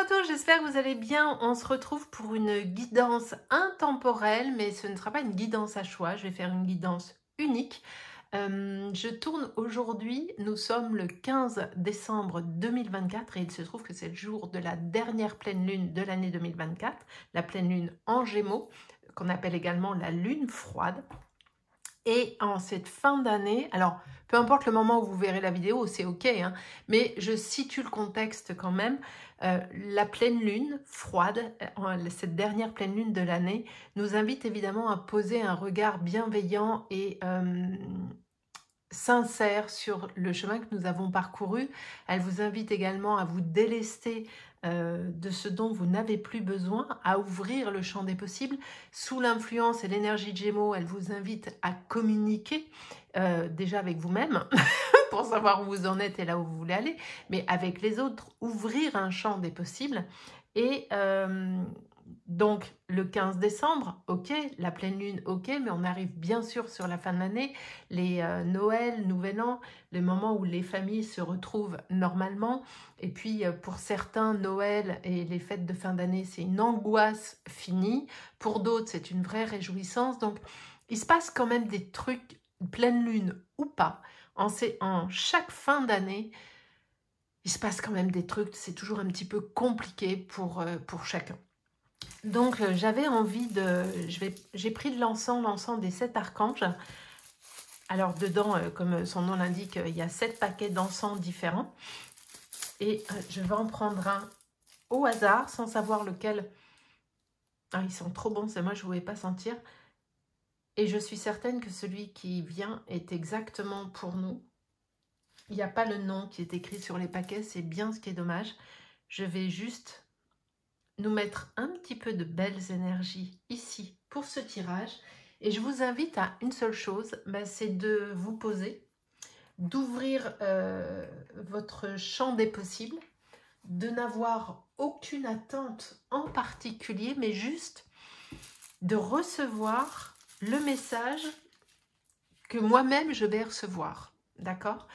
à tous, j'espère que vous allez bien. On se retrouve pour une guidance intemporelle, mais ce ne sera pas une guidance à choix. Je vais faire une guidance unique. Je tourne aujourd'hui, nous sommes le 15 décembre 2024 et il se trouve que c'est le jour de la dernière pleine lune de l'année 2024, la pleine lune en Gémeaux, qu'on appelle également la lune froide. Et en cette fin d'année, alors peu importe le moment où vous verrez la vidéo, c'est ok, hein, mais je situe le contexte quand même. La pleine lune froide, cette dernière pleine lune de l'année, nous invite évidemment à poser un regard bienveillant et sincère sur le chemin que nous avons parcouru. Elle vous invite également à vous délester de ce dont vous n'avez plus besoin, à ouvrir le champ des possibles. Sous l'influence et l'énergie de Gémeaux, elle vous invite à communiquer déjà avec vous-même pour savoir où vous en êtes et là où vous voulez aller, mais avec les autres, ouvrir un champ des possibles. Et donc le 15 décembre, ok, la pleine lune, ok, mais on arrive bien sûr sur la fin de l'année, les Noël, Nouvel An, les moments où les familles se retrouvent normalement. Et puis pour certains, Noël et les fêtes de fin d'année, c'est une angoisse finie. Pour d'autres, c'est une vraie réjouissance. Donc il se passe quand même des trucs, pleine lune ou pas, en chaque fin d'année, il se passe quand même des trucs, c'est toujours un petit peu compliqué pour chacun. Donc j'avais envie de... J'ai pris de l'encens des 7 archanges. Alors dedans, comme son nom l'indique, il y a 7 paquets d'encens différents. Et je vais en prendre un au hasard, sans savoir lequel. Ah, ils sont trop bons, c'est moi, je ne pouvais pas sentir. Et je suis certaine que celui qui vient est exactement pour nous. Il n'y a pas le nom qui est écrit sur les paquets, c'est bien ce qui est dommage. Je vais juste nous mettre un petit peu de belles énergies ici pour ce tirage. Et je vous invite à une seule chose, c'est de vous poser, d'ouvrir votre champ des possibles, de n'avoir aucune attente en particulier, mais juste de recevoir le message que moi-même je vais recevoir. D'accord ?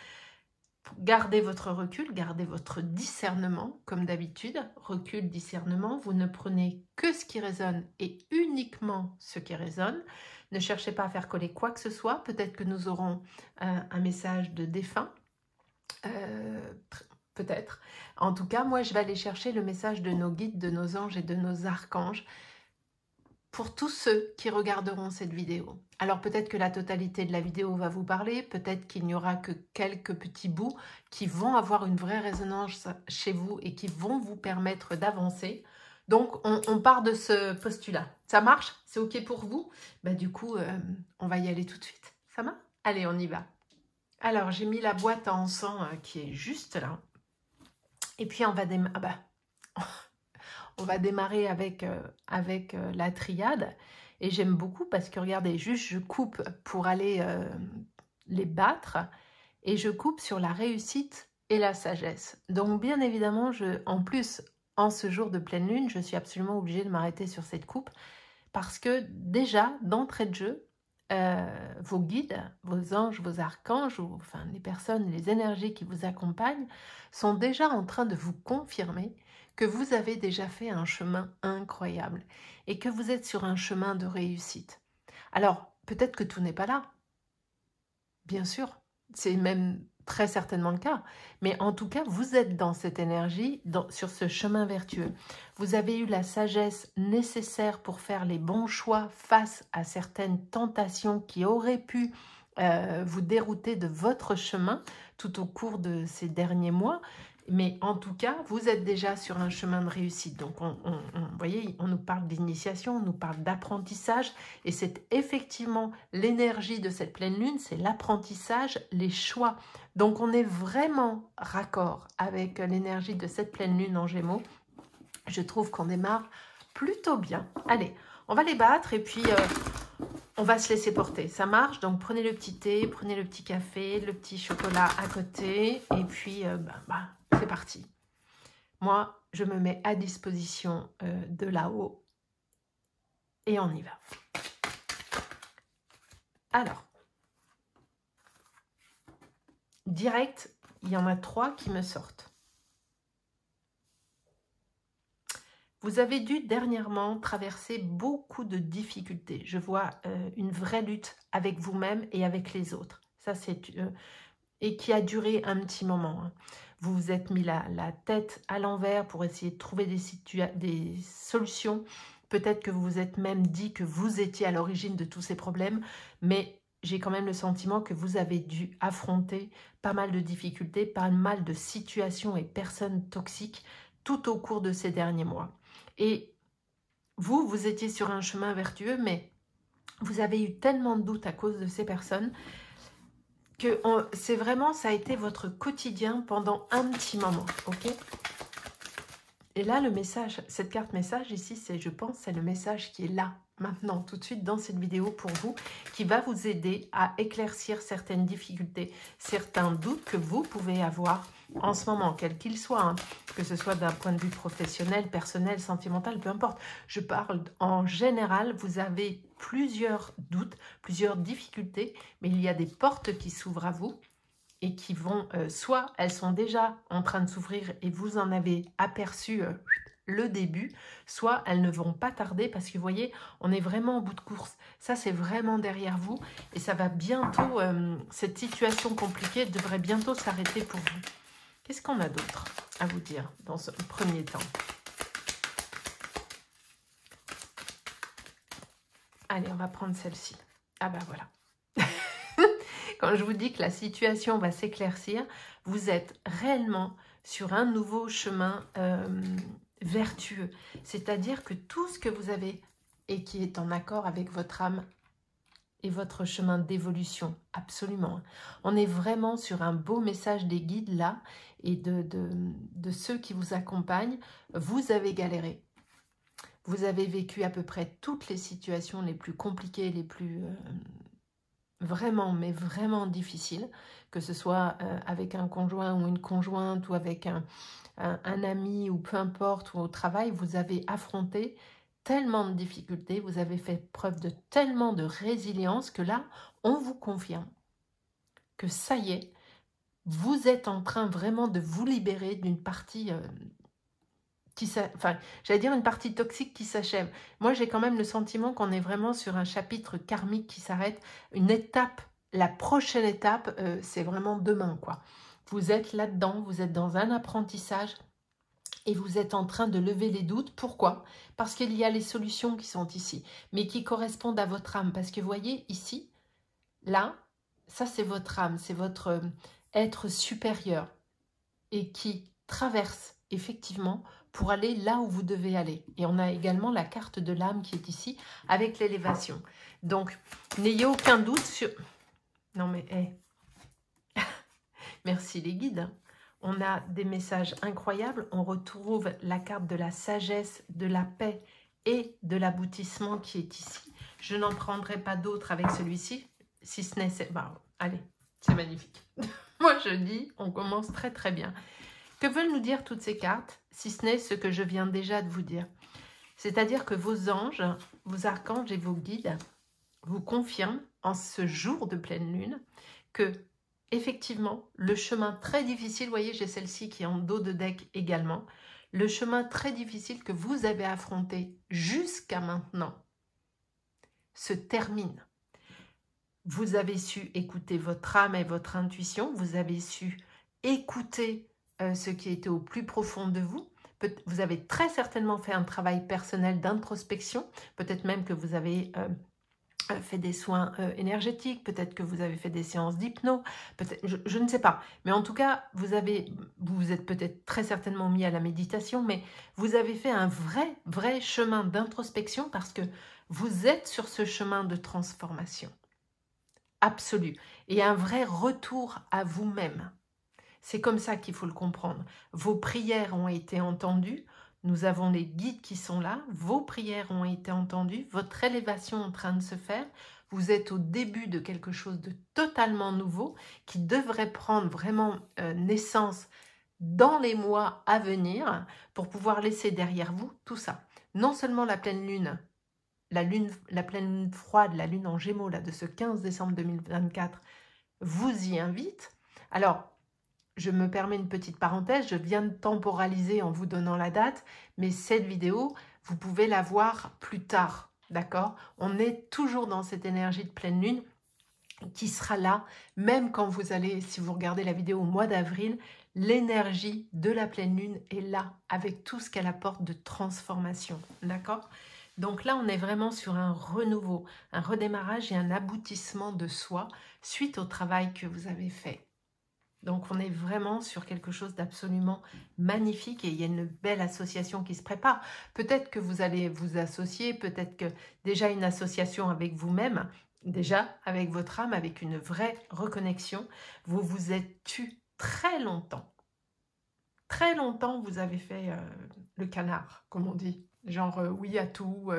Gardez votre recul, gardez votre discernement, comme d'habitude. Recul, discernement, vous ne prenez que ce qui résonne et uniquement ce qui résonne. Ne cherchez pas à faire coller quoi que ce soit. Peut-être que nous aurons un message de défunt. Peut-être. En tout cas, moi, je vais aller chercher le message de nos guides, de nos anges et de nos archanges pour tous ceux qui regarderont cette vidéo. Alors peut-être que la totalité de la vidéo va vous parler, peut-être qu'il n'y aura que quelques petits bouts qui vont avoir une vraie résonance chez vous et qui vont vous permettre d'avancer. Donc on part de ce postulat. Ça marche? C'est ok pour vous? Du coup, on va y aller tout de suite. Ça marche? Allez, on y va. Alors j'ai mis la boîte à encens qui est juste là. Et puis on va démarrer. On va démarrer avec la triade. Et j'aime beaucoup parce que, regardez, juste je coupe pour aller les battre. Et je coupe sur la réussite et la sagesse. Donc, bien évidemment, en plus, en ce jour de pleine lune, je suis absolument obligée de m'arrêter sur cette coupe. Parce que déjà, d'entrée de jeu, vos guides, vos anges, vos archanges, enfin les personnes, les énergies qui vous accompagnent, sont déjà en train de vous confirmer que vous avez déjà fait un chemin incroyable et que vous êtes sur un chemin de réussite. Alors, peut-être que tout n'est pas là. Bien sûr, c'est même très certainement le cas. Mais en tout cas, vous êtes dans cette énergie, sur ce chemin vertueux. Vous avez eu la sagesse nécessaire pour faire les bons choix face à certaines tentations qui auraient pu vous dérouter de votre chemin tout au cours de ces derniers mois. Mais en tout cas, vous êtes déjà sur un chemin de réussite. Donc, vous voyez, on nous parle d'initiation, on nous parle d'apprentissage. Et c'est effectivement l'énergie de cette pleine lune, c'est l'apprentissage, les choix. Donc, on est vraiment raccord avec l'énergie de cette pleine lune en Gémeaux. Je trouve qu'on démarre plutôt bien. Allez, on va les battre et puis on va se laisser porter. Ça marche? Donc, prenez le petit thé, prenez le petit café, le petit chocolat à côté. Et puis, c'est parti. Moi, je me mets à disposition de là-haut. Et on y va. Alors, direct, il y en a 3 qui me sortent. Vous avez dû dernièrement traverser beaucoup de difficultés. Je vois une vraie lutte avec vous-même et avec les autres. Ça, c'est et qui a duré un petit moment. Hein. Vous vous êtes mis la tête à l'envers pour essayer de trouver des solutions. Peut-être que vous vous êtes même dit que vous étiez à l'origine de tous ces problèmes, mais j'ai quand même le sentiment que vous avez dû affronter pas mal de difficultés, pas mal de situations et personnes toxiques tout au cours de ces derniers mois. Et vous étiez sur un chemin vertueux, mais vous avez eu tellement de doutes à cause de ces personnes que c'est vraiment, ça a été votre quotidien pendant un petit moment, ok? Et là, le message, cette carte message ici, c'est, je pense, c'est le message qui est là, maintenant, tout de suite dans cette vidéo pour vous, qui va vous aider à éclaircir certaines difficultés, certains doutes que vous pouvez avoir en ce moment, quels qu'ils soient, hein, que ce soit d'un point de vue professionnel, personnel, sentimental, peu importe. Je parle en général, vous avez plusieurs doutes, plusieurs difficultés, mais il y a des portes qui s'ouvrent à vous et qui vont, soit elles sont déjà en train de s'ouvrir et vous en avez aperçu le début, soit elles ne vont pas tarder parce que vous voyez, on est vraiment en bout de course. Ça, c'est vraiment derrière vous et ça va bientôt, cette situation compliquée devrait bientôt s'arrêter pour vous. Qu'est-ce qu'on a d'autre à vous dire dans ce premier temps? Allez, on va prendre celle-ci. Ah ben voilà. Quand je vous dis que la situation va s'éclaircir, vous êtes réellement sur un nouveau chemin vertueux. C'est-à-dire que tout ce que vous avez et qui est en accord avec votre âme et votre chemin d'évolution, absolument. On est vraiment sur un beau message des guides là et de ceux qui vous accompagnent. Vous avez galéré. Vous avez vécu à peu près toutes les situations les plus compliquées, les plus... vraiment, mais vraiment difficile, que ce soit avec un conjoint ou une conjointe ou avec un ami ou peu importe, ou au travail, vous avez affronté tellement de difficultés, vous avez fait preuve de tellement de résilience que là, on vous confirme que ça y est, vous êtes en train vraiment de vous libérer d'une partie enfin, j'allais dire une partie toxique qui s'achève. Moi, j'ai quand même le sentiment qu'on est vraiment sur un chapitre karmique qui s'arrête, une étape, la prochaine étape, c'est vraiment demain, quoi. Vous êtes là-dedans, vous êtes dans un apprentissage et vous êtes en train de lever les doutes. Pourquoi? Parce qu'il y a les solutions qui sont ici, mais qui correspondent à votre âme. Parce que vous voyez, ici, là, ça c'est votre âme, c'est votre être supérieur et qui traverse effectivement pour aller là où vous devez aller. Et on a également la carte de l'âme qui est ici avec l'élévation. Donc, n'ayez aucun doute sur... Non mais, hey. Merci les guides. On a des messages incroyables. On retrouve la carte de la sagesse, de la paix et de l'aboutissement qui est ici. Je n'en prendrai pas d'autres avec celui-ci, si ce n'est... Bah, allez, c'est magnifique. Moi, je dis, on commence très très bien. Que veulent nous dire toutes ces cartes, si ce n'est ce que je viens déjà de vous dire? C'est-à-dire que vos anges, vos archanges et vos guides vous confirment en ce jour de pleine lune que, effectivement, le chemin très difficile, vous voyez, j'ai celle-ci qui est en dos de deck également, le chemin très difficile que vous avez affronté jusqu'à maintenant se termine. Vous avez su écouter votre âme et votre intuition, vous avez su écouter ce qui était au plus profond de vous. Vous avez très certainement fait un travail personnel d'introspection, peut-être même que vous avez fait des soins énergétiques, peut-être que vous avez fait des séances d'hypno, je ne sais pas. Mais en tout cas, vous vous êtes peut-être très certainement mis à la méditation, mais vous avez fait un vrai chemin d'introspection parce que vous êtes sur ce chemin de transformation absolu et un vrai retour à vous-même. C'est comme ça qu'il faut le comprendre. Vos prières ont été entendues, nous avons les guides qui sont là, vos prières ont été entendues, votre élévation est en train de se faire, vous êtes au début de quelque chose de totalement nouveau qui devrait prendre vraiment naissance dans les mois à venir pour pouvoir laisser derrière vous tout ça. Non seulement la pleine lune, la pleine lune froide, la lune en Gémeaux là, de ce 15 décembre 2024 vous y invite. Alors, je me permets une petite parenthèse, je viens de temporaliser en vous donnant la date, mais cette vidéo, vous pouvez la voir plus tard, d'accord? On est toujours dans cette énergie de pleine lune qui sera là, même quand vous allez, si vous regardez la vidéo au mois d'avril, l'énergie de la pleine lune est là, avec tout ce qu'elle apporte de transformation, d'accord? Donc là, on est vraiment sur un renouveau, un redémarrage et un aboutissement de soi suite au travail que vous avez fait. Donc on est vraiment sur quelque chose d'absolument magnifique et il y a une belle association qui se prépare. Peut-être que vous allez vous associer, peut-être que déjà une association avec vous-même, déjà avec votre âme, avec une vraie reconnexion. Vous vous êtes tu très longtemps. Très longtemps, vous avez fait le canard, comme on dit. Genre oui à tout,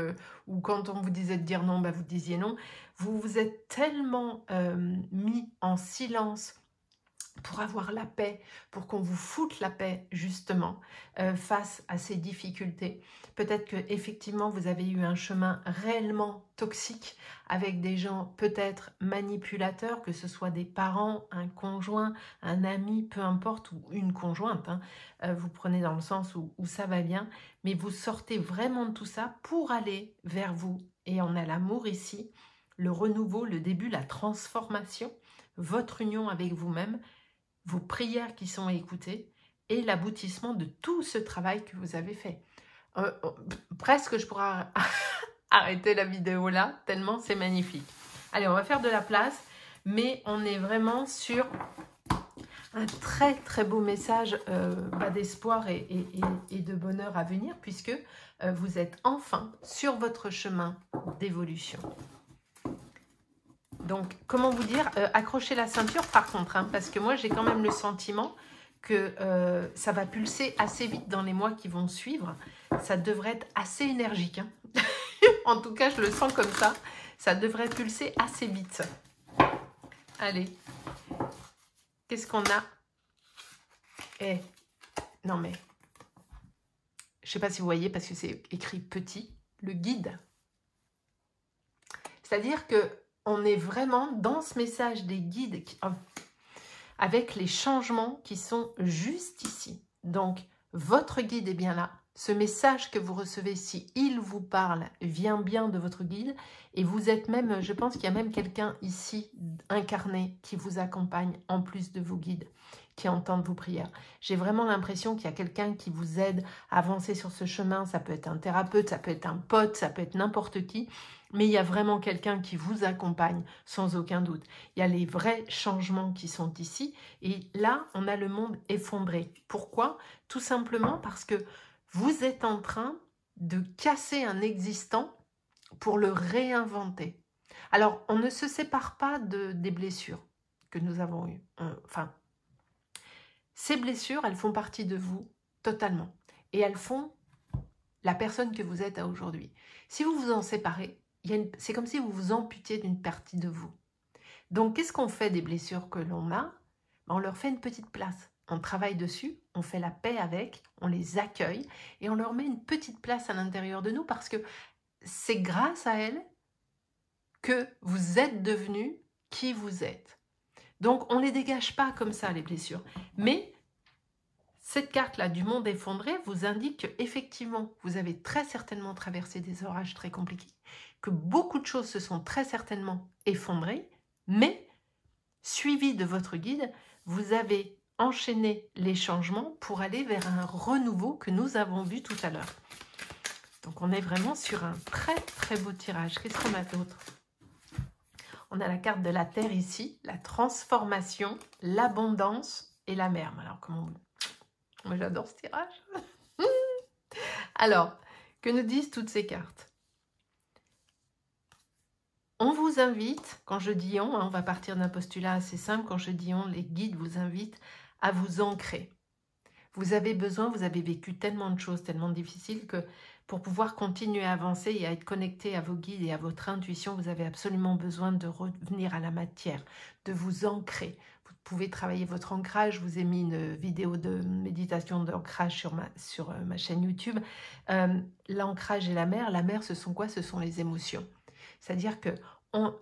ou quand on vous disait de dire non, bah, vous disiez non. Vous vous êtes tellement mis en silence pour avoir la paix, pour qu'on vous foute la paix justement face à ces difficultés. Peut-être que effectivement vous avez eu un chemin réellement toxique avec des gens peut-être manipulateurs, que ce soit des parents, un conjoint, un ami, peu importe, ou une conjointe, hein, vous prenez dans le sens où ça va bien, mais vous sortez vraiment de tout ça pour aller vers vous. Et on a l'amour ici, le renouveau, le début, la transformation, votre union avec vous-même, vos prières qui sont écoutées et l'aboutissement de tout ce travail que vous avez fait. Presque je pourrais arrêter la vidéo là, tellement c'est magnifique. Allez, on va faire de la place, mais on est vraiment sur un très très beau message d'espoir et de bonheur à venir, puisque vous êtes enfin sur votre chemin d'évolution. Donc, comment vous dire, accrochez la ceinture par contre, hein, parce que moi j'ai quand même le sentiment que ça va pulser assez vite dans les mois qui vont suivre. Ça devrait être assez énergique. Hein. En tout cas, je le sens comme ça. Ça devrait pulser assez vite. Allez. Qu'est-ce qu'on a? Eh, non mais, je ne sais pas si vous voyez parce que c'est écrit petit, le guide. C'est-à-dire que on est vraiment dans ce message des guides avec les changements qui sont juste ici. Donc, votre guide est bien là. Ce message que vous recevez, si il vous parle, vient bien de votre guide. Et vous êtes même, je pense qu'il y a même quelqu'un ici incarné qui vous accompagne en plus de vos guides, qui entendent vos prières. J'ai vraiment l'impression qu'il y a quelqu'un qui vous aide à avancer sur ce chemin. Ça peut être un thérapeute, ça peut être un pote, ça peut être n'importe qui. Mais il y a vraiment quelqu'un qui vous accompagne, sans aucun doute. Il y a les vrais changements qui sont ici. Et là, on a le monde effondré. Pourquoi? Tout simplement parce que vous êtes en train de casser un existant pour le réinventer. Alors, on ne se sépare pas des blessures que nous avons eues. Enfin, ces blessures, elles font partie de vous totalement. Et elles font la personne que vous êtes à aujourd'hui. Si vous vous en séparez, c'est comme si vous vous amputiez d'une partie de vous. Donc, qu'est-ce qu'on fait des blessures que l'on a? On leur fait une petite place. On travaille dessus, on fait la paix avec, on les accueille et on leur met une petite place à l'intérieur de nous parce que c'est grâce à elles que vous êtes devenus qui vous êtes. Donc, on ne les dégage pas comme ça, les blessures. Mais cette carte-là du monde effondré vous indique qu'effectivement, vous avez très certainement traversé des orages très compliqués, que beaucoup de choses se sont très certainement effondrées, mais suivi de votre guide, vous avez enchaîné les changements pour aller vers un renouveau que nous avons vu tout à l'heure. Donc on est vraiment sur un très très beau tirage. Qu'est-ce qu'on a d'autre? On a la carte de la Terre ici, la transformation, l'abondance et la mer. Alors comment... Moi j'adore ce tirage. Alors, que nous disent toutes ces cartes? On vous invite, quand je dis on va partir d'un postulat assez simple, quand je dis on, les guides vous invitent à vous ancrer. Vous avez besoin, vous avez vécu tellement de choses, tellement difficiles que pour pouvoir continuer à avancer et à être connecté à vos guides et à votre intuition, vous avez absolument besoin de revenir à la matière, de vous ancrer. Vous pouvez travailler votre ancrage, je vous ai mis une vidéo de méditation d'ancrage sur ma chaîne YouTube. L'ancrage et la mer, ce sont quoi? Ce sont les émotions. C'est-à-dire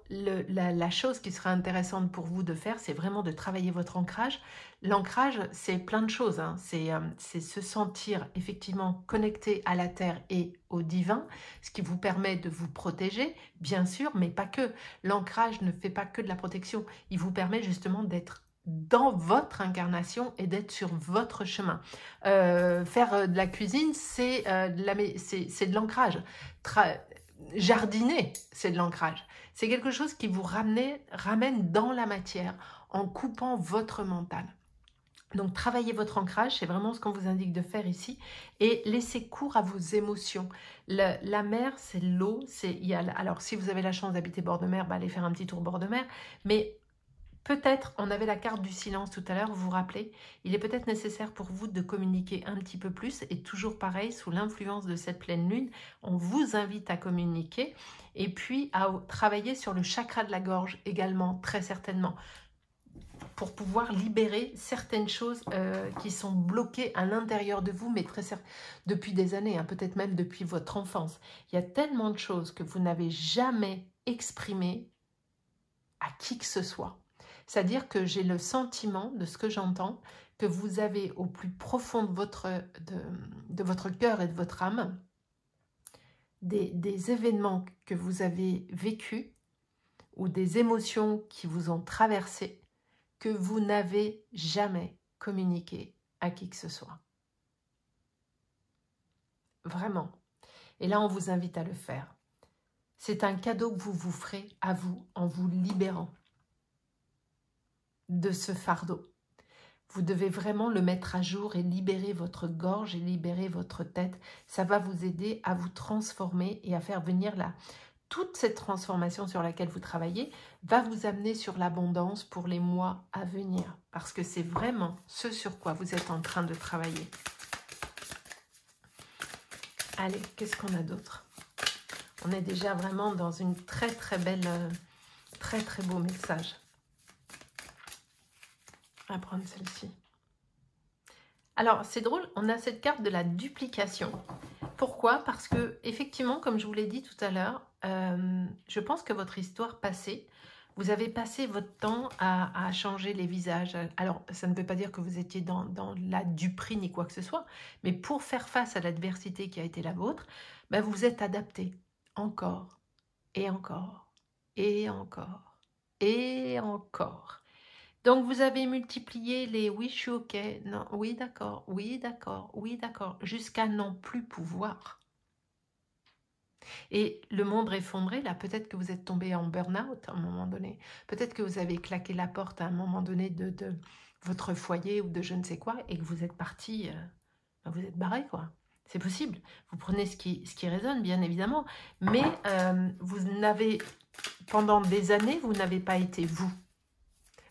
la chose qui sera intéressante pour vous de faire, c'est vraiment de travailler votre ancrage. L'ancrage, c'est plein de choses, hein. C'est se sentir effectivement connecté à la terre et au divin, ce qui vous permet de vous protéger, bien sûr, mais pas que. L'ancrage ne fait pas que de la protection, il vous permet justement d'être dans votre incarnation et d'être sur votre chemin. Faire de la cuisine, c'est de l'ancrage. Jardiner, c'est de l'ancrage. C'est quelque chose qui vous ramène dans la matière en coupant votre mental. Donc, travaillez votre ancrage, c'est vraiment ce qu'on vous indique de faire ici. Et laissez cours à vos émotions. La mer, c'est l'eau. Alors, si vous avez la chance d'habiter bord de mer, allez faire un petit tour bord de mer. Mais peut-être, on avait la carte du silence tout à l'heure, vous vous rappelez, il est peut-être nécessaire pour vous de communiquer un petit peu plus, et toujours pareil, sous l'influence de cette pleine lune, on vous invite à communiquer, et puis à travailler sur le chakra de la gorge également, très certainement, pour pouvoir libérer certaines choses qui sont bloquées à l'intérieur de vous, mais depuis des années, hein, peut-être même depuis votre enfance. Il y a tellement de choses que vous n'avez jamais exprimées à qui que ce soit. C'est-à-dire que j'ai le sentiment, de ce que j'entends, que vous avez au plus profond de votre cœur et de votre âme, des événements que vous avez vécus ou des émotions qui vous ont traversé que vous n'avez jamais communiqué à qui que ce soit. Vraiment. Et là, on vous invite à le faire. C'est un cadeau que vous vous ferez à vous en vous libérant de ce fardeau. Vous devez vraiment le mettre à jour et libérer votre gorge et libérer votre tête. Ça va vous aider à vous transformer et à faire venir toute cette transformation sur laquelle vous travaillez va vous amener sur l'abondance pour les mois à venir. Parce que c'est vraiment ce sur quoi vous êtes en train de travailler. Allez, qu'est-ce qu'on a d'autre? On est déjà vraiment dans une très très belle, très très beau message. On va prendre celle-ci. Alors, c'est drôle, on a cette carte de la duplication. Pourquoi? Parce que, effectivement, comme je vous l'ai dit tout à l'heure, je pense que votre histoire passée, vous avez passé votre temps à changer les visages. Alors, ça ne veut pas dire que vous étiez dans la duperie ni quoi que ce soit, mais pour faire face à l'adversité qui a été la vôtre, vous vous êtes adapté encore, et encore, et encore, et encore. Donc, vous avez multiplié les « oui, je suis ok »,« non, oui, d'accord »,« oui, d'accord »,« oui, d'accord », jusqu'à n'en plus pouvoir. Et le monde effondré, là, peut-être que vous êtes tombé en burn-out à un moment donné. Peut-être que vous avez claqué la porte à un moment donné de votre foyer ou de je ne sais quoi et que vous êtes parti, vous êtes barré, quoi. C'est possible. Vous prenez ce qui résonne, bien évidemment. Mais vous n'avez, pendant des années, vous n'avez pas été vous.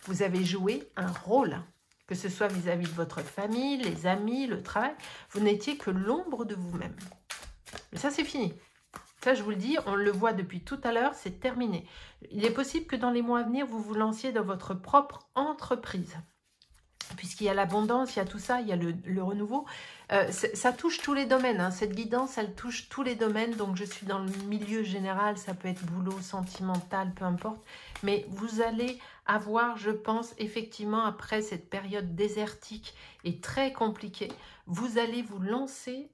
Vous avez joué un rôle, que ce soit vis-à-vis de votre famille, les amis, le travail. Vous n'étiez que l'ombre de vous-même. Mais ça, c'est fini. Ça, je vous le dis, on le voit depuis tout à l'heure, c'est terminé. Il est possible que dans les mois à venir, vous vous lanciez dans votre propre entreprise. Puisqu'il y a l'abondance, il y a tout ça, il y a le renouveau. Ça touche tous les domaines, hein. Cette guidance, elle touche tous les domaines. Donc, je suis dans le milieu général, ça peut être boulot, sentimental, peu importe. Mais vous allez avoir, je pense, effectivement, après cette période désertique et très compliquée, vous allez vous lancer...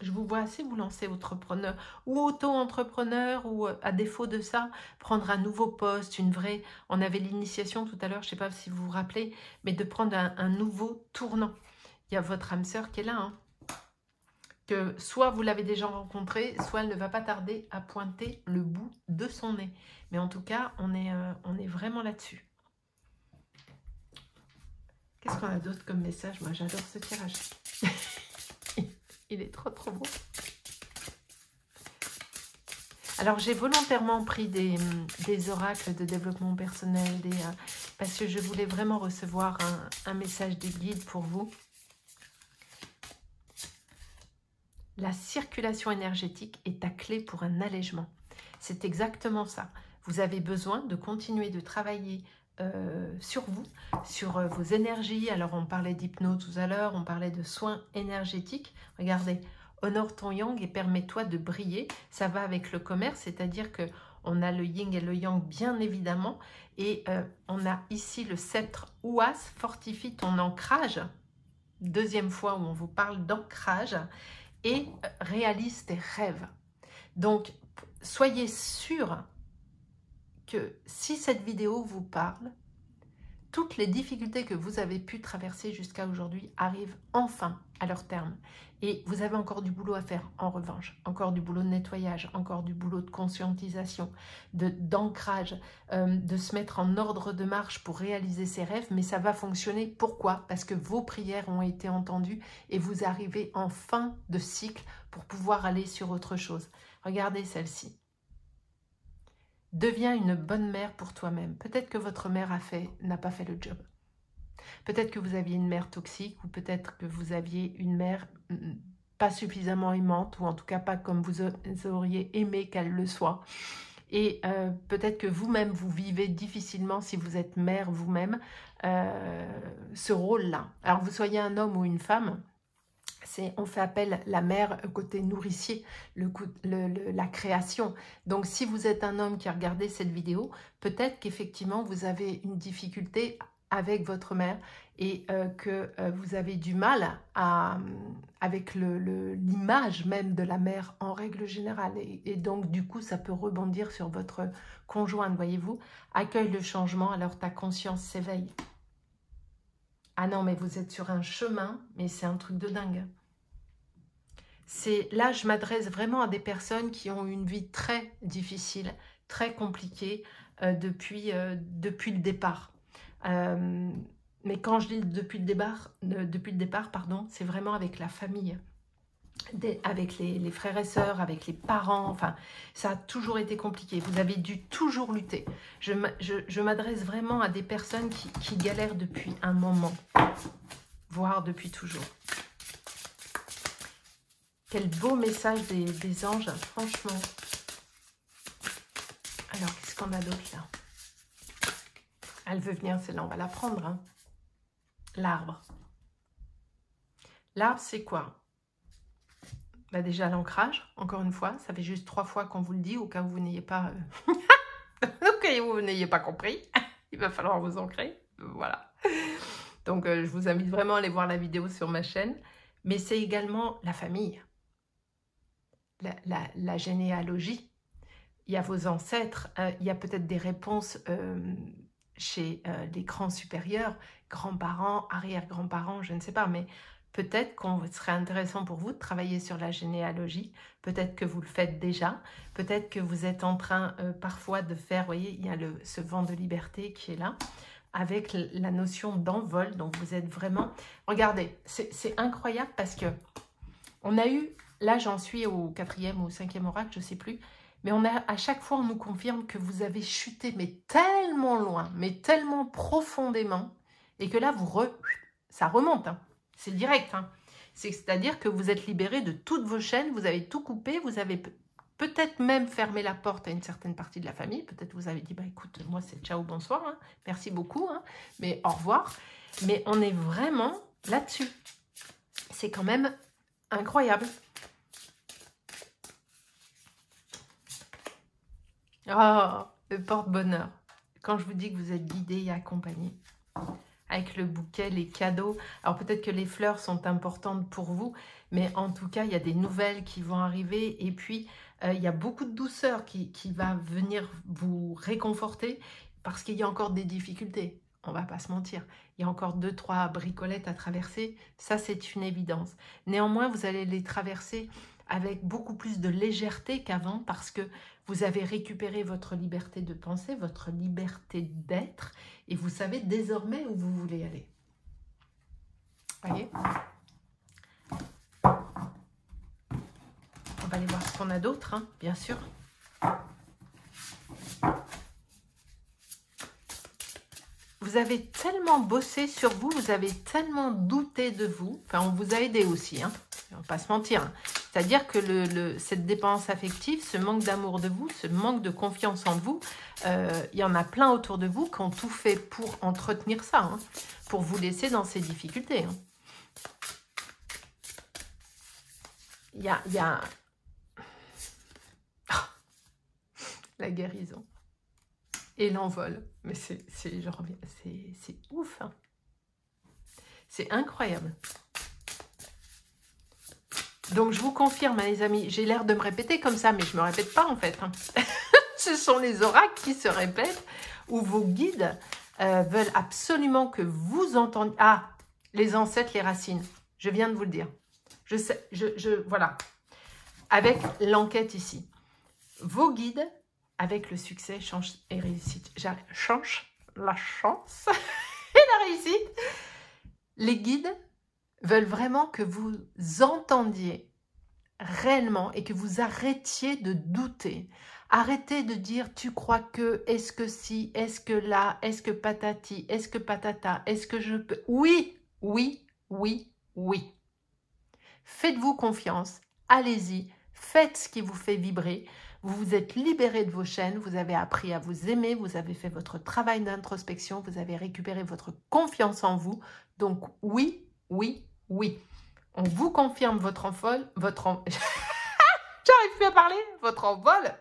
je vous vois assez vous lancer entrepreneur ou auto-entrepreneur ou à défaut de ça, prendre un nouveau poste, une vraie... On avait l'initiation tout à l'heure, je ne sais pas si vous vous rappelez, mais de prendre un nouveau tournant. Il y a votre âme sœur qui est là, hein, que soit vous l'avez déjà rencontrée, soit elle ne va pas tarder à pointer le bout de son nez. Mais en tout cas, on est vraiment là-dessus. Qu'est-ce qu'on a d'autre comme message? Moi, j'adore ce tirage. Il est trop trop beau. Alors, j'ai volontairement pris des oracles de développement personnel, parce que je voulais vraiment recevoir un message des guides pour vous. La circulation énergétique est ta clé pour un allègement. C'est exactement ça. Vous avez besoin de continuer de travailler sur vous, sur vos énergies. Alors, on parlait d'hypnose tout à l'heure, on parlait de soins énergétiques. Regardez, honore ton yang et permets-toi de briller. Ça va avec le commerce, c'est-à-dire que on a le yin et le yang bien évidemment, et on a ici le sceptre Ouas, fortifie ton ancrage. Deuxième fois où on vous parle d'ancrage, et réalise tes rêves. Donc, soyez sûr que si cette vidéo vous parle, toutes les difficultés que vous avez pu traverser jusqu'à aujourd'hui arrivent enfin à leur terme. Et vous avez encore du boulot à faire, en revanche. Encore du boulot de nettoyage, encore du boulot de conscientisation, d'ancrage, de se mettre en ordre de marche pour réaliser ses rêves. Mais ça va fonctionner. Pourquoi? Parce que vos prières ont été entendues et vous arrivez en fin de cycle pour pouvoir aller sur autre chose. Regardez celle-ci. Deviens une bonne mère pour toi-même. Peut-être que votre mère n'a pas fait le job. Peut-être que vous aviez une mère toxique ou peut-être que vous aviez une mère pas suffisamment aimante ou en tout cas pas comme vous auriez aimé qu'elle le soit. Et peut-être que vous-même, vous vivez difficilement, si vous êtes mère vous-même, ce rôle-là. Alors que vous soyez un homme ou une femme, on fait appel la mère côté nourricier, la création. Donc si vous êtes un homme qui a regardé cette vidéo, peut-être qu'effectivement vous avez une difficulté avec votre mère et que vous avez du mal avec l'image même de la mère en règle générale. Et donc du coup ça peut rebondir sur votre conjointe, voyez-vous. Accueille le changement, alors ta conscience s'éveille. Ah non, mais vous êtes sur un chemin, mais c'est un truc de dingue. Là, je m'adresse vraiment à des personnes qui ont une vie très difficile, très compliquée depuis le départ. Mais quand je dis depuis le départ, pardon, c'est vraiment avec la famille, avec les frères et sœurs, avec les parents. Enfin, ça a toujours été compliqué. Vous avez dû toujours lutter. Je m'adresse vraiment à des personnes qui galèrent depuis un moment, voire depuis toujours. Quel beau message des anges, franchement. Alors, qu'est-ce qu'on a d'autre là? Elle veut venir, celle-là, on va la prendre. Hein. L'arbre. L'arbre, c'est quoi? Bah déjà, l'ancrage, encore une fois. Ça fait juste 3 fois qu'on vous le dit, au cas où vous n'ayez pas... au cas où vous n'ayez pas compris. Il va falloir vous ancrer. Voilà. Donc, je vous invite vraiment à aller voir la vidéo sur ma chaîne. Mais c'est également la famille. La généalogie, il y a vos ancêtres, il y a peut-être des réponses chez les grands supérieurs, grands-parents, arrière-grands-parents, je ne sais pas, mais peut-être qu'on serait intéressant pour vous de travailler sur la généalogie, peut-être que vous le faites déjà, peut-être que vous êtes en train parfois de faire, vous voyez, il y a ce vent de liberté qui est là, avec la notion d'envol, donc vous êtes vraiment... Regardez, c'est incroyable parce que on a eu... Là, j'en suis au 4e ou au 5e oracle, je ne sais plus. Mais à chaque fois, on nous confirme que vous avez chuté, mais tellement loin, mais tellement profondément, et que là, ça remonte. Hein. C'est direct. Hein. C'est-à-dire que vous êtes libéré de toutes vos chaînes, vous avez tout coupé, vous avez peut-être même fermé la porte à une certaine partie de la famille. Peut-être vous avez dit, bah écoute, moi, c'est ciao, bonsoir, hein. Merci beaucoup, hein, mais au revoir. Mais on est vraiment là-dessus. C'est quand même incroyable. Oh, le porte-bonheur. Quand je vous dis que vous êtes guidé et accompagné. Avec le bouquet, les cadeaux. Alors peut-être que les fleurs sont importantes pour vous, mais en tout cas, il y a des nouvelles qui vont arriver. Et puis, il y a beaucoup de douceur qui va venir vous réconforter parce qu'il y a encore des difficultés. On va pas se mentir. Il y a encore 2-3 bricolettes à traverser. Ça, c'est une évidence. Néanmoins, vous allez les traverser avec beaucoup plus de légèreté qu'avant parce que vous avez récupéré votre liberté de penser, votre liberté d'être et vous savez désormais où vous voulez aller. Voyez? On va aller voir ce qu'on a d'autre, hein, bien sûr. Vous avez tellement bossé sur vous, vous avez tellement douté de vous. Enfin, on vous a aidé aussi, hein. On va pas se mentir. Hein. C'est-à-dire que cette dépendance affective, ce manque d'amour de vous, ce manque de confiance en vous, il y en a plein autour de vous qui ont tout fait pour entretenir ça, hein, pour vous laisser dans ces difficultés. Hein. il y a la guérison et l'envol. Mais c'est ouf, hein. C'est incroyable. Donc, je vous confirme, hein, les amis, j'ai l'air de me répéter comme ça, mais je ne me répète pas, en fait. Hein. Ce sont les oracles qui se répètent, où vos guides veulent absolument que vous entendiez... Ah, les ancêtres, les racines. Je viens de vous le dire. Je sais, voilà. Avec l'enquête ici. Vos guides, avec le succès, chance et réussite. Change la chance et la réussite. Les guides veulent vraiment que vous entendiez réellement et que vous arrêtiez de douter. Arrêtez de dire tu crois que, est-ce que si, est-ce que là, est-ce que patati, est-ce que patata, est-ce que je peux... Oui, oui, oui, oui. Faites-vous confiance, allez-y, faites ce qui vous fait vibrer. Vous vous êtes libéré de vos chaînes, vous avez appris à vous aimer, vous avez fait votre travail d'introspection, vous avez récupéré votre confiance en vous. Donc oui, oui, oui. On vous confirme votre envol, j'arrive plus à parler, votre envol.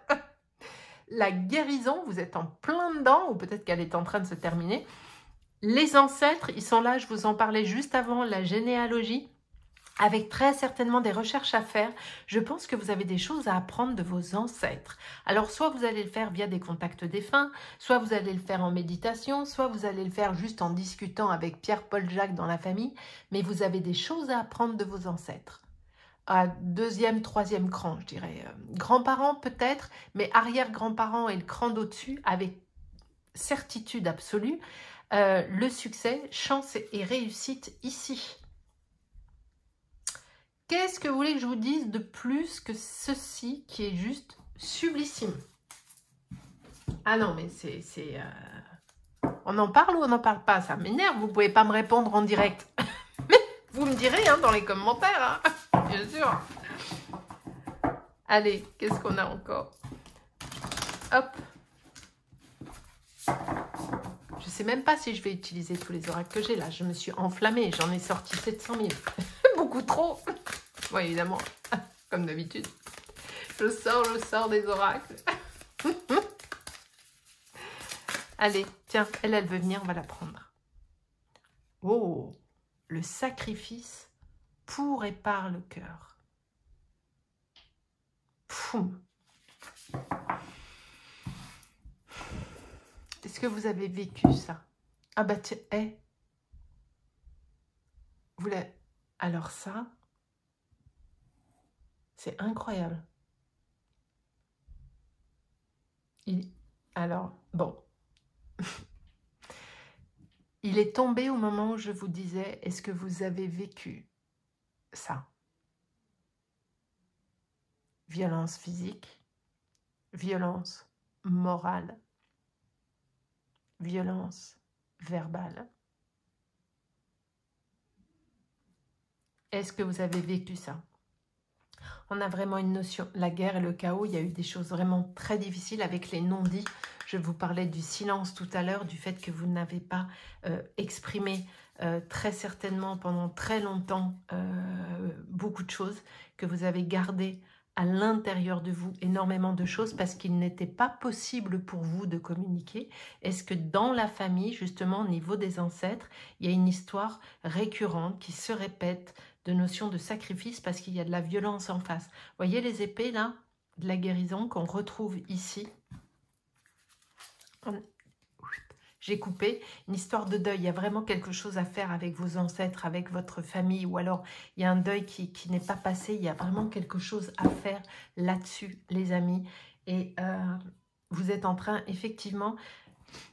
La guérison, vous êtes en plein dedans, ou peut-être qu'elle est en train de se terminer. Les ancêtres, ils sont là, je vous en parlais juste avant, la généalogie, avec très certainement des recherches à faire. Je pense que vous avez des choses à apprendre de vos ancêtres. Alors, soit vous allez le faire via des contacts défunts, soit vous allez le faire en méditation, soit vous allez le faire juste en discutant avec Pierre, Paul, Jacques dans la famille, mais vous avez des choses à apprendre de vos ancêtres. À deuxième, troisième cran, je dirais. Grands-parents peut-être, mais arrière-grands-parents et le cran d'au-dessus, avec certitude absolue, le succès, chance et réussite ici. Qu'est-ce que vous voulez que je vous dise de plus que ceci qui est juste sublissime? Ah non, mais c'est... On en parle ou on n'en parle pas? Ça m'énerve, vous ne pouvez pas me répondre en direct. Mais vous me direz hein, dans les commentaires, hein, bien sûr. Allez, qu'est-ce qu'on a encore? Hop. Je ne sais même pas si je vais utiliser tous les oracles que j'ai là. Je me suis enflammée, j'en ai sorti 700 000. Beaucoup trop. Oui, évidemment, comme d'habitude. Je sors des oracles. Allez, tiens, elle veut venir, on va la prendre. Oh, le sacrifice pour et par le cœur. Poum. Est-ce que vous avez vécu ça? Ah bah tiens, vous l'avez... Alors ça, c'est incroyable. Alors, bon. Il est tombé au moment où je vous disais, est-ce que vous avez vécu ça? Violence physique, violence morale, violence verbale. Est-ce que vous avez vécu ça? On a vraiment une notion, la guerre et le chaos, il y a eu des choses vraiment très difficiles avec les non-dits. Je vous parlais du silence tout à l'heure, du fait que vous n'avez pas exprimé très certainement pendant très longtemps beaucoup de choses, que vous avez gardé à l'intérieur de vous énormément de choses parce qu'il n'était pas possible pour vous de communiquer. Est-ce que dans la famille, justement au niveau des ancêtres, il y a une histoire récurrente qui se répète de notion de sacrifice parce qu'il y a de la violence en face. Vous voyez les épées là, de la guérison qu'on retrouve ici. J'ai coupé une histoire de deuil. Il y a vraiment quelque chose à faire avec vos ancêtres, avec votre famille, ou alors il y a un deuil qui n'est pas passé. Il y a vraiment quelque chose à faire là-dessus, les amis. Et vous êtes en train, effectivement,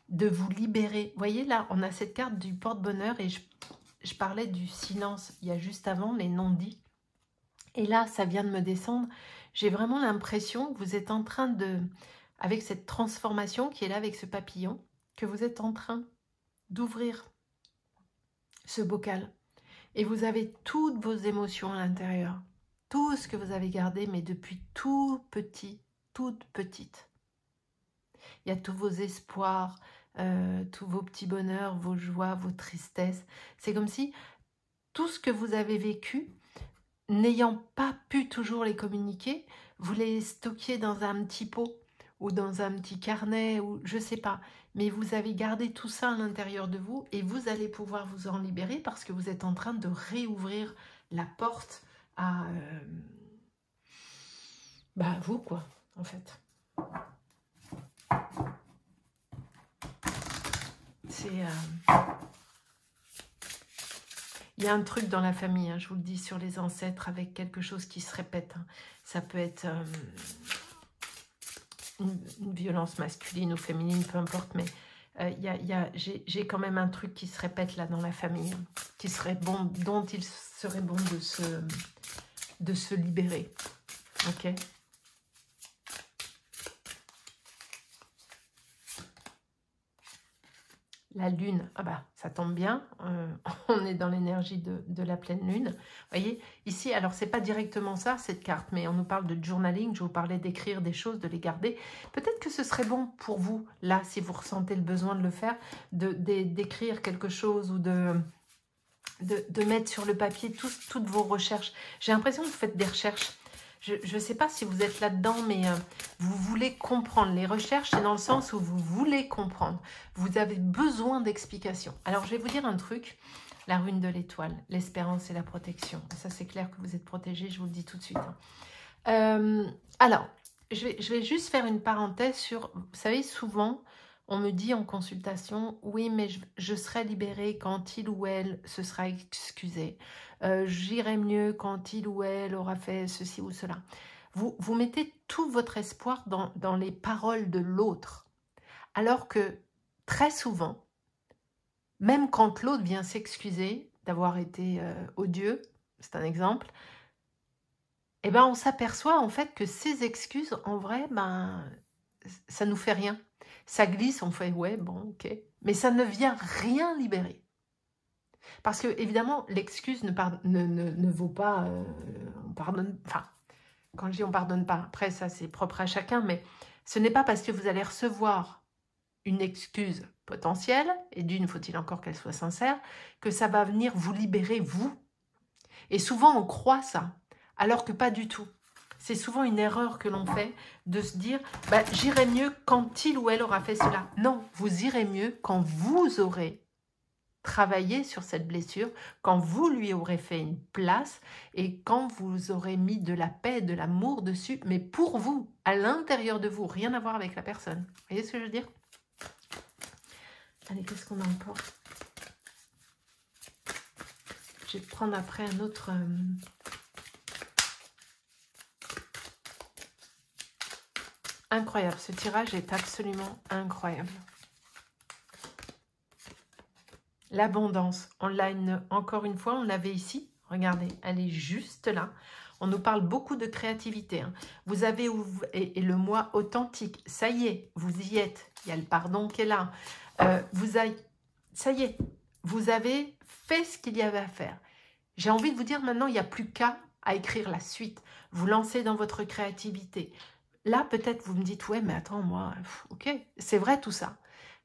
de vous libérer. Vous voyez, là, on a cette carte du porte-bonheur et je parlais du silence. Il y a juste avant les non-dits. Et là, ça vient de me descendre. J'ai vraiment l'impression que vous êtes en train de, avec cette transformation qui est là avec ce papillon, que vous êtes en train d'ouvrir ce bocal. Et vous avez toutes vos émotions à l'intérieur. Tout ce que vous avez gardé, mais depuis tout petit, toute petite. Il y a tous vos espoirs, tous vos petits bonheurs, vos joies, vos tristesses. C'est comme si tout ce que vous avez vécu, n'ayant pas pu toujours les communiquer, vous les stockiez dans un petit pot ou dans un petit carnet, ou je sais pas. Mais vous avez gardé tout ça à l'intérieur de vous et vous allez pouvoir vous en libérer parce que vous êtes en train de réouvrir la porte à vous, quoi, en fait. C'est... Il y a un truc dans la famille, hein, je vous le dis, sur les ancêtres, avec quelque chose qui se répète. Hein. Ça peut être une violence masculine ou féminine, peu importe, mais j'ai quand même un truc qui se répète là dans la famille, hein, qui serait bon, dont il serait bon de se libérer. Ok ? La lune, ah bah, ça tombe bien, on est dans l'énergie de la pleine lune. Vous voyez, ici, alors c'est pas directement ça, cette carte, mais on nous parle de journaling, je vous parlais d'écrire des choses, de les garder. Peut-être que ce serait bon pour vous, là, si vous ressentez le besoin de le faire, d'écrire quelque chose ou de mettre sur le papier toutes vos recherches. J'ai l'impression que vous faites des recherches. Je ne sais pas si vous êtes là-dedans, mais vous voulez comprendre. Les recherches, c'est dans le sens où vous voulez comprendre. Vous avez besoin d'explications. Alors, je vais vous dire un truc. La rune de l'étoile, l'espérance et la protection. Ça, c'est clair que vous êtes protégé, je vous le dis tout de suite. Alors, je vais juste faire une parenthèse sur... Vous savez, souvent, on me dit en consultation, oui, mais je serai libérée quand il ou elle se sera excusé. J'irai mieux quand il ou elle aura fait ceci ou cela. Vous mettez tout votre espoir dans les paroles de l'autre. Alors que très souvent, même quand l'autre vient s'excuser d'avoir été odieux, c'est un exemple, eh ben on s'aperçoit en fait que ces excuses, en vrai, ça nous fait rien. Ça glisse, on fait ouais, bon, ok. Mais ça ne vient rien libérer. Parce que, évidemment, l'excuse ne vaut pas... on pardonne... Enfin, quand je dis on pardonne pas, après, ça, c'est propre à chacun, mais ce n'est pas parce que vous allez recevoir une excuse potentielle, et d'une, faut-il encore qu'elle soit sincère, que ça va venir vous libérer, vous. Et souvent, on croit ça, alors que pas du tout. C'est souvent une erreur que l'on fait de se dire « j'irai mieux quand il ou elle aura fait cela ». Non, vous irez mieux quand vous aurez travaillé sur cette blessure, quand vous lui aurez fait une place et quand vous aurez mis de la paix, de l'amour dessus, mais pour vous, à l'intérieur de vous, rien à voir avec la personne. Vous voyez ce que je veux dire? Allez, qu'est-ce qu'on a encore? Je vais prendre après un autre... Incroyable, ce tirage est absolument incroyable. L'abondance, on l'a encore une fois, on l'avait ici. Regardez, elle est juste là. On nous parle beaucoup de créativité. Hein. Vous avez, et le moi authentique, ça y est, vous y êtes. Il y a le pardon qui est là. Ça y est, vous avez fait ce qu'il y avait à faire. J'ai envie de vous dire maintenant, il n'y a plus qu'à écrire la suite. Vous lancez dans votre créativité. Là, peut-être, vous me dites, ouais, mais attends, moi, ok, c'est vrai tout ça.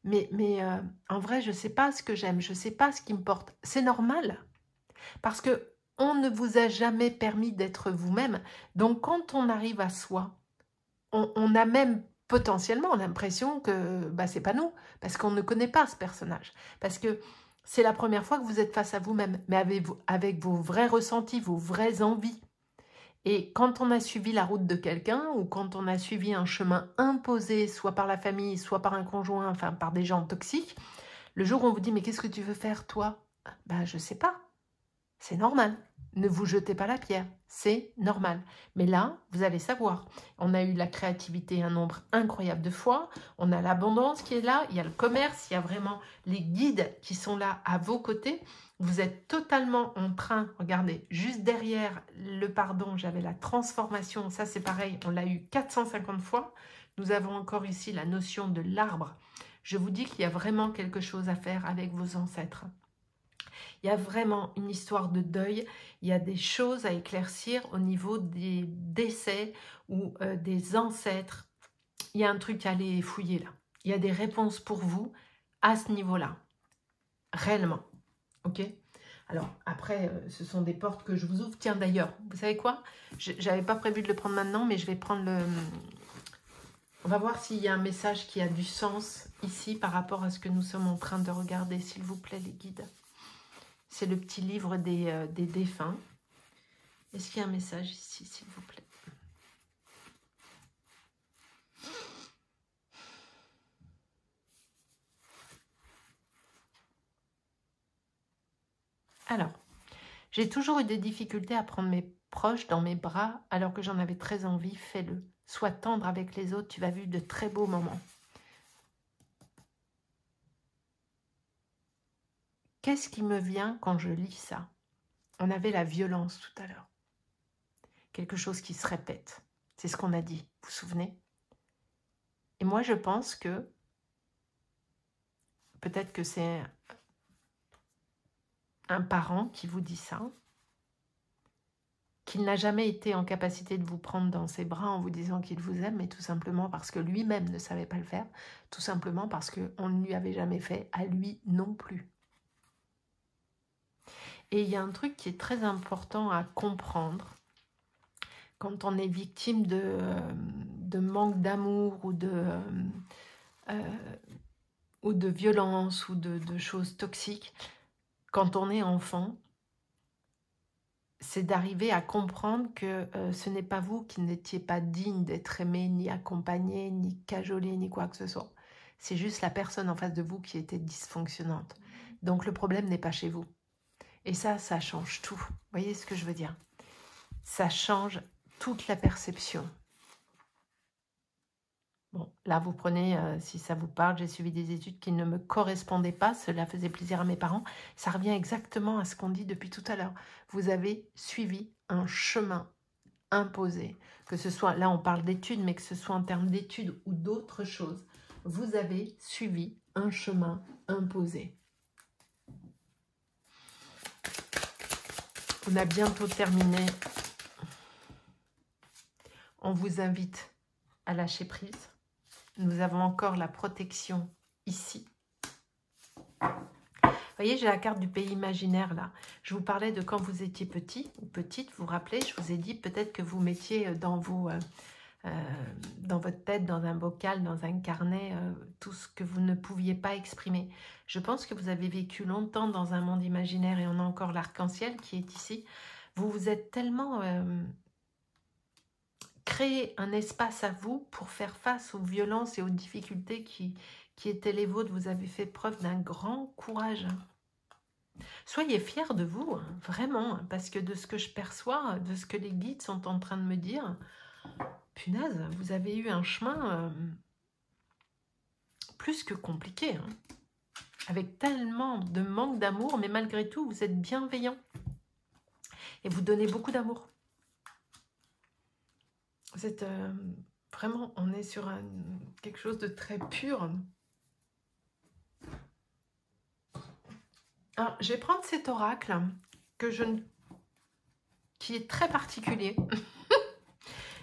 Mais en vrai, je ne sais pas ce que j'aime, je ne sais pas ce qui me porte. C'est normal, parce que on ne vous a jamais permis d'être vous-même. Donc, quand on arrive à soi, on a même potentiellement l'impression que c'est pas nous, parce qu'on ne connaît pas ce personnage. Parce que c'est la première fois que vous êtes face à vous-même, mais avec vos vrais ressentis, vos vraies envies. Et quand on a suivi la route de quelqu'un ou quand on a suivi un chemin imposé, soit par la famille, soit par un conjoint, enfin par des gens toxiques, le jour où on vous dit « mais qu'est-ce que tu veux faire toi ?» je ne sais pas. C'est normal. Ne vous jetez pas la pierre. C'est normal. Mais là, vous allez savoir. On a eu la créativité un nombre incroyable de fois. On a l'abondance qui est là. Il y a le commerce. Il y a vraiment les guides qui sont là à vos côtés. Vous êtes totalement en train, regardez, juste derrière le pardon, j'avais la transformation. Ça, c'est pareil, on l'a eu 450 fois. Nous avons encore ici la notion de l'arbre. Je vous dis qu'il y a vraiment quelque chose à faire avec vos ancêtres. Il y a vraiment une histoire de deuil. Il y a des choses à éclaircir au niveau des décès ou des ancêtres. Il y a un truc à aller fouiller là. Il y a des réponses pour vous à ce niveau-là. Réellement. Ok ? Alors, après, ce sont des portes que je vous ouvre. Tiens, d'ailleurs, vous savez quoi? J'avais pas prévu de le prendre maintenant, mais je vais prendre le... On va voir s'il y a un message qui a du sens ici par rapport à ce que nous sommes en train de regarder, s'il vous plaît, les guides. C'est le petit livre des défunts. Est-ce qu'il y a un message ici, s'il vous plaît? Alors, j'ai toujours eu des difficultés à prendre mes proches dans mes bras alors que j'en avais très envie. Fais-le. Sois tendre avec les autres, tu vas vivre de très beaux moments. Qu'est-ce qui me vient quand je lis ça? On avait la violence tout à l'heure. Quelque chose qui se répète. C'est ce qu'on a dit, vous vous souvenez? Et moi, je pense que peut-être que c'est un parent qui vous dit ça, qu'il n'a jamais été en capacité de vous prendre dans ses bras en vous disant qu'il vous aime, mais tout simplement parce que lui-même ne savait pas le faire, tout simplement parce qu'on ne lui avait jamais fait à lui non plus. Et il y a un truc qui est très important à comprendre quand on est victime de manque d'amour ou de violence ou de choses toxiques. Quand on est enfant, c'est d'arriver à comprendre que ce n'est pas vous qui n'étiez pas digne d'être aimé, ni accompagné, ni cajolé, ni quoi que ce soit. C'est juste la personne en face de vous qui était dysfonctionnante. Donc le problème n'est pas chez vous. Et ça change tout. Vous voyez ce que je veux dire? Ça change toute la perception. Bon, là, vous prenez, si ça vous parle, j'ai suivi des études qui ne me correspondaient pas, cela faisait plaisir à mes parents. Ça revient exactement à ce qu'on dit depuis tout à l'heure. Vous avez suivi un chemin imposé, que ce soit, là on parle d'études, mais que ce soit en termes d'études ou d'autres choses, vous avez suivi un chemin imposé. On a bientôt terminé. On vous invite à lâcher prise. Nous avons encore la protection ici. Vous voyez, j'ai la carte du pays imaginaire là. Je vous parlais de quand vous étiez petit ou petite, vous vous rappelez, je vous ai dit peut-être que vous mettiez dans votre tête, dans un bocal, dans un carnet, tout ce que vous ne pouviez pas exprimer. Je pense que vous avez vécu longtemps dans un monde imaginaire et on a encore l'arc-en-ciel qui est ici. Vous vous êtes tellement créé un espace à vous pour faire face aux violences et aux difficultés qui étaient les vôtres. Vous avez fait preuve d'un grand courage. Soyez fiers de vous, hein, vraiment, parce que de ce que je perçois, de ce que les guides sont en train de me dire, punaise, vous avez eu un chemin plus que compliqué, hein, avec tellement de manque d'amour, mais malgré tout, vous êtes bienveillant et vous donnez beaucoup d'amour. Vous êtes vraiment, on est sur quelque chose de très pur. Alors, je vais prendre cet oracle qui est très particulier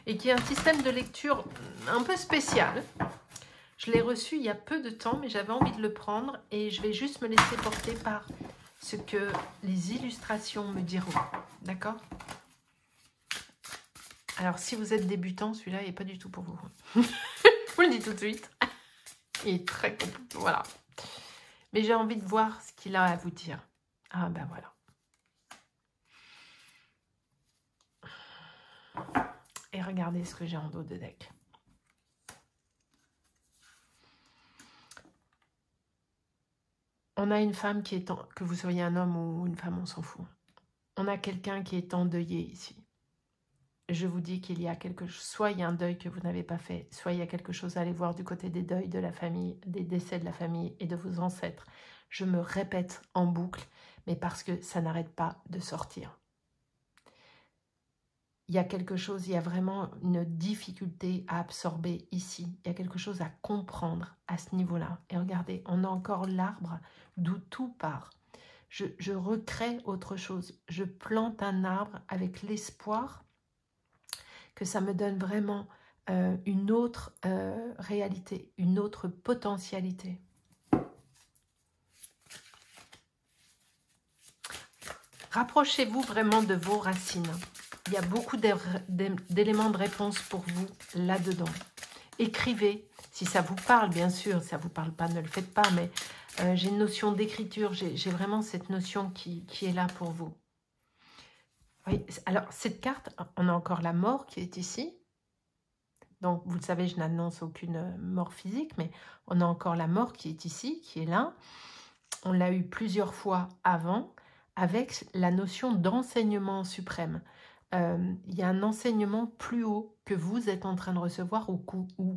et qui est un système de lecture un peu spécial. Je l'ai reçu il y a peu de temps, mais j'avais envie de le prendre et je vais juste me laisser porter par ce que les illustrations me diront. D'accord? Alors, si vous êtes débutant, celui-là n'est pas du tout pour vous. Je vous le dis tout de suite. Il est très compliqué. Voilà. Mais j'ai envie de voir ce qu'il a à vous dire. Ah ben voilà. Et regardez ce que j'ai en dos de deck. On a une femme qui est que vous soyez un homme ou une femme, on s'en fout. On a quelqu'un qui est endeuillé ici. Je vous dis qu'il y a quelque chose, soit il y a un deuil que vous n'avez pas fait, soit il y a quelque chose à aller voir du côté des deuils de la famille, des décès de la famille et de vos ancêtres. Je me répète en boucle, mais parce que ça n'arrête pas de sortir. Il y a quelque chose, il y a vraiment une difficulté à absorber ici. Il y a quelque chose à comprendre à ce niveau-là. Et regardez, on a encore l'arbre d'où tout part. Je recrée autre chose. Je plante un arbre avec l'espoir que ça me donne vraiment une autre réalité, une autre potentialité. Rapprochez-vous vraiment de vos racines. Il y a beaucoup d'éléments de réponse pour vous là-dedans. Écrivez, si ça vous parle, bien sûr. Si ça ne vous parle pas, ne le faites pas. Mais j'ai une notion d'écriture. J'ai vraiment cette notion qui est là pour vous. Oui, alors, cette carte, on a encore la mort qui est ici. Donc, vous le savez, je n'annonce aucune mort physique, mais on a encore la mort qui est ici, qui est là. On l'a eu plusieurs fois avant, avec la notion d'enseignement suprême. Il y a un enseignement plus haut que vous êtes en train de recevoir ou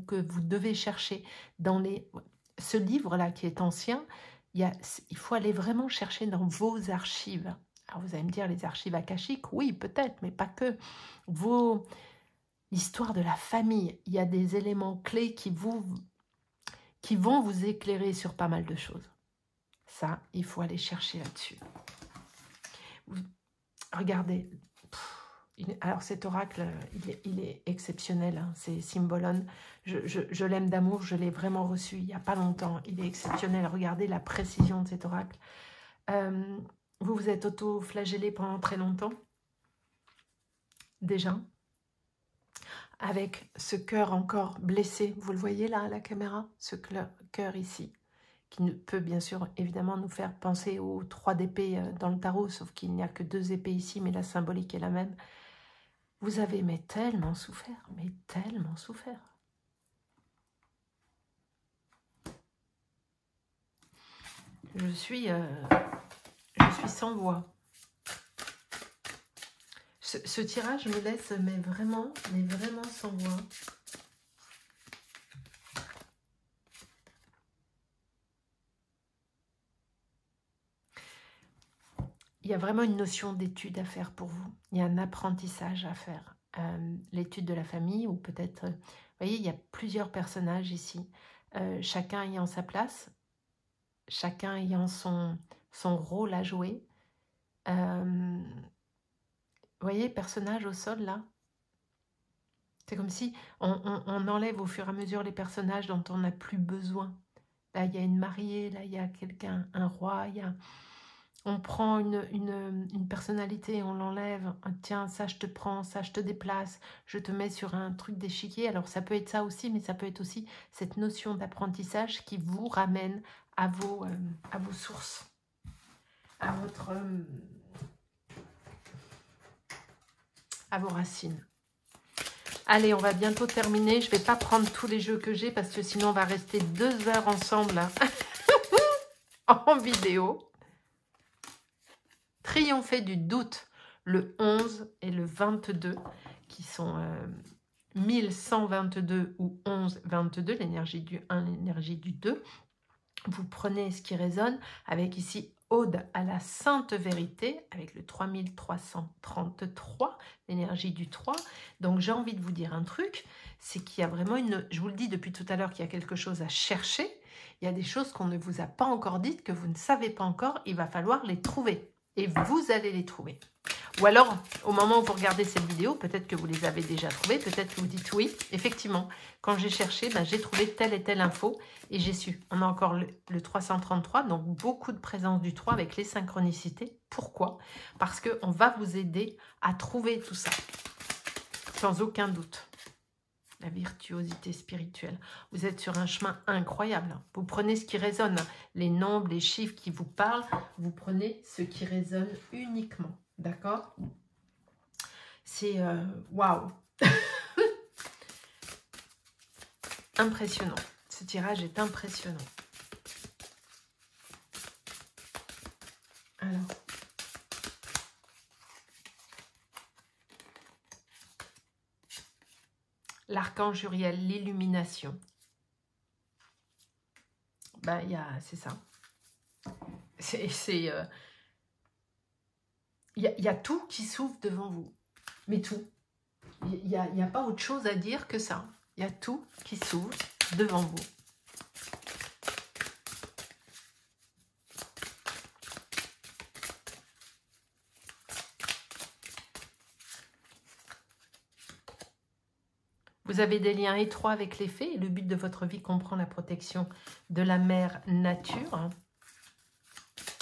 que vous devez chercher dans ce livre-là qui est ancien. Il faut aller vraiment chercher dans vos archives. Alors vous allez me dire, les archives akashiques, oui, peut-être, mais pas que. L'histoire de la famille, il y a des éléments clés qui vont vous éclairer sur pas mal de choses. Ça, il faut aller chercher là-dessus. Regardez. Alors cet oracle, il est exceptionnel, hein, c'est Symbolon. Je l'aime d'amour, je l'ai vraiment reçu il n'y a pas longtemps. Il est exceptionnel, regardez la précision de cet oracle. Vous vous êtes auto-flagellé pendant très longtemps, déjà, avec ce cœur encore blessé. Vous le voyez là à la caméra, ce cœur ici, qui peut bien sûr évidemment nous faire penser aux 3 d'épée dans le tarot, sauf qu'il n'y a que 2 épées ici, mais la symbolique est la même. Vous avez tellement souffert, mais tellement souffert. Je suis sans voix. Ce tirage me laisse mais vraiment sans voix. Il y a vraiment une notion d'étude à faire pour vous. Il y a un apprentissage à faire. L'étude de la famille, ou peut-être... vous voyez, il y a plusieurs personnages ici. Chacun ayant sa place. Chacun ayant son rôle à jouer. Vous voyez, personnage au sol, là. C'est comme si on enlève au fur et à mesure les personnages dont on n'a plus besoin. Là, il y a une mariée, là, il y a quelqu'un, un roi, il y a... On prend une personnalité, on l'enlève. Tiens, ça je te prends, ça je te déplace, je te mets sur un truc d'échiquier. Alors ça peut être ça aussi, mais ça peut être aussi cette notion d'apprentissage qui vous ramène à vos sources, à vos racines. Allez, on va bientôt terminer. Je ne vais pas prendre tous les jeux que j'ai parce que sinon on va rester 2 heures ensemble en vidéo. Triompher du doute, le 11 et le 22, qui sont 1122 ou 1122, l'énergie du 1, l'énergie du 2. Vous prenez ce qui résonne avec ici Ode à la Sainte Vérité, avec le 3333, l'énergie du 3. Donc j'ai envie de vous dire un truc, c'est qu'il y a vraiment je vous le dis depuis tout à l'heure, qu'il y a quelque chose à chercher. Il y a des choses qu'on ne vous a pas encore dites, que vous ne savez pas encore, il va falloir les trouver. Et vous allez les trouver. Ou alors, au moment où vous regardez cette vidéo, peut-être que vous les avez déjà trouvées, peut-être que vous dites oui, effectivement, quand j'ai cherché, j'ai trouvé telle et telle info et j'ai su. On a encore le 333, donc beaucoup de présence du 3 avec les synchronicités. Pourquoi? Parce qu'on va vous aider à trouver tout ça, sans aucun doute. La virtuosité spirituelle. Vous êtes sur un chemin incroyable. Vous prenez ce qui résonne, les nombres, les chiffres qui vous parlent, vous prenez ce qui résonne uniquement. D'accord? C'est waouh! Impressionnant. Ce tirage est impressionnant. Alors. L'archange Uriel, l'illumination. C'est ça. Il y a tout qui s'ouvre devant vous. Mais tout. Il n'y a pas autre chose à dire que ça. Il y a tout qui s'ouvre devant vous. Vous avez des liens étroits avec les fées et le but de votre vie comprend la protection de la mère nature.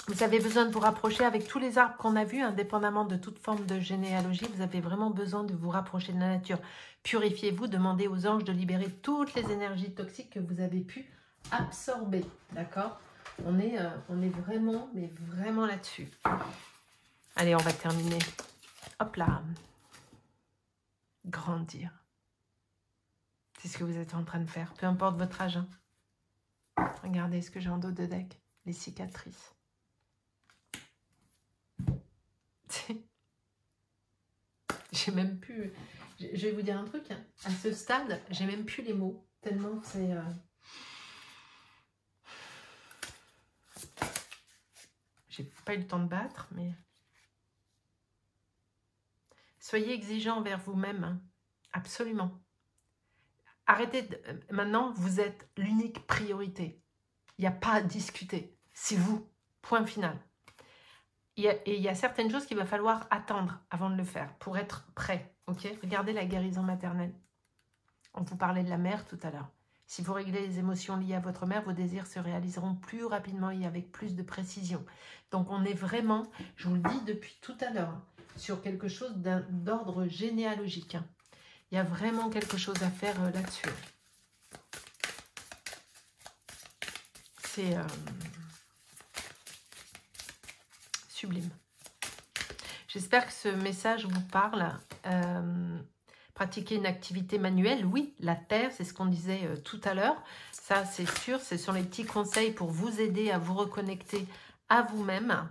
Vous avez besoin de vous rapprocher avec tous les arbres qu'on a vus, indépendamment de toute forme de généalogie. Vous avez vraiment besoin de vous rapprocher de la nature. Purifiez-vous, demandez aux anges de libérer toutes les énergies toxiques que vous avez pu absorber. D'accord? On est vraiment, mais vraiment là-dessus. Allez, on va terminer. Hop là. Grandir. C'est ce que vous êtes en train de faire. Peu importe votre âge. Hein. Regardez ce que j'ai en dos de deck. Les cicatrices. J'ai même plus... Je vais vous dire un truc. Hein. À ce stade, j'ai même plus les mots. Tellement c'est... J'ai pas eu le temps de battre, mais... Soyez exigeant envers vous-même. Hein. Absolument. Arrêtez de... Maintenant, vous êtes l'unique priorité. Il n'y a pas à discuter. C'est vous. Point final. Et il y a certaines choses qu'il va falloir attendre avant de le faire pour être prêt. Ok? Regardez la guérison maternelle. On vous parlait de la mère tout à l'heure. Si vous réglez les émotions liées à votre mère, vos désirs se réaliseront plus rapidement et avec plus de précision. Donc on est vraiment, je vous le dis depuis tout à l'heure, sur quelque chose d'ordre généalogique. Hein. Il y a vraiment quelque chose à faire là-dessus. C'est sublime. J'espère que ce message vous parle. Pratiquer une activité manuelle, oui, la terre, c'est ce qu'on disait tout à l'heure. Ça, c'est sûr, ce sont les petits conseils pour vous aider à vous reconnecter à vous-même.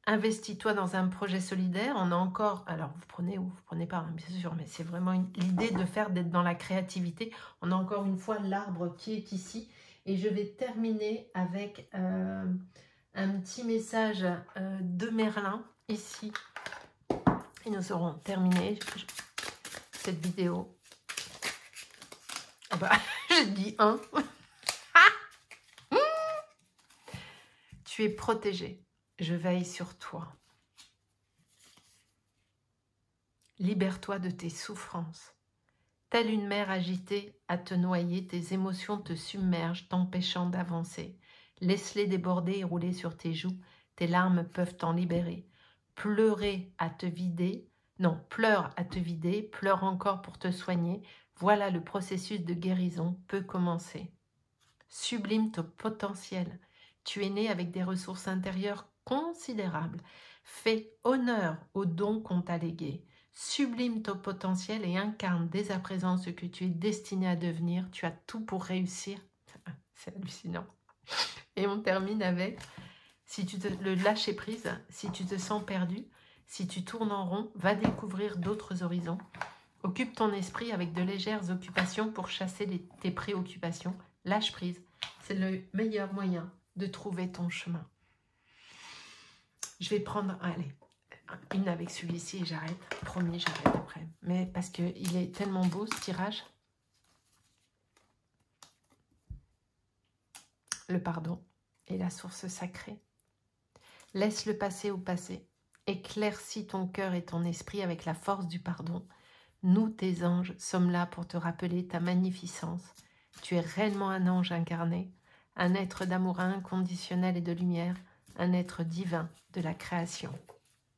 Investis-toi dans un projet solidaire. On a encore, alors vous prenez ou vous prenez pas, hein, bien sûr, mais c'est vraiment l'idée de faire, d'être dans la créativité. On a encore une fois l'arbre qui est ici. Et je vais terminer avec un petit message de Merlin, ici. Et nous aurons terminé cette vidéo. Ah bah, j'ai dit un. Tu es protégé. Je veille sur toi. Libère-toi de tes souffrances. Telle une mer agitée à te noyer, tes émotions te submergent, t'empêchant d'avancer. Laisse-les déborder et rouler sur tes joues. Tes larmes peuvent t'en libérer. Pleurer à te vider. Non, pleure à te vider, pleure encore pour te soigner. Voilà, le processus de guérison peut commencer. Sublime ton potentiel. Tu es né avec des ressources intérieures considérables. Fais honneur aux dons qu'on t'a légués. Sublime ton potentiel et incarne dès à présent ce que tu es destiné à devenir. Tu as tout pour réussir. C'est hallucinant. Et on termine avec, si tu te, le lâcher prise, si tu te sens perdu, si tu tournes en rond, va découvrir d'autres horizons. Occupe ton esprit avec de légères occupations pour chasser tes préoccupations. Lâche prise. C'est le meilleur moyen de trouver ton chemin. Je vais prendre, allez, une avec celui-ci et j'arrête. Promis, j'arrête après. Mais parce qu'il est tellement beau ce tirage. Le pardon est la source sacrée. Laisse le passé au passé. Éclaircis ton cœur et ton esprit avec la force du pardon. Nous, tes anges, sommes là pour te rappeler ta magnificence. Tu es réellement un ange incarné, un être d'amour inconditionnel et de lumière, un être divin de la création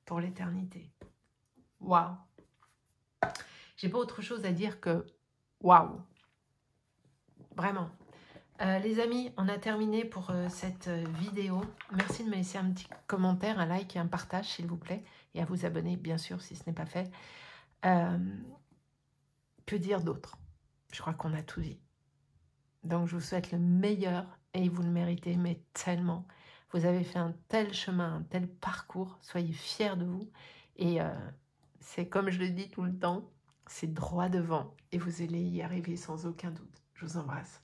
pour l'éternité. Waouh! J'ai pas autre chose à dire que waouh! Vraiment. Les amis, on a terminé pour cette vidéo. Merci de me laisser un petit commentaire, un like et un partage, s'il vous plaît. Et à vous abonner, bien sûr, si ce n'est pas fait. Que dire d'autre? Je crois qu'on a tout dit. Donc, je vous souhaite le meilleur et vous le méritez, mais tellement. Vous avez fait un tel chemin, un tel parcours. Soyez fiers de vous. Et c'est comme je le dis tout le temps, c'est droit devant. Et vous allez y arriver sans aucun doute. Je vous embrasse.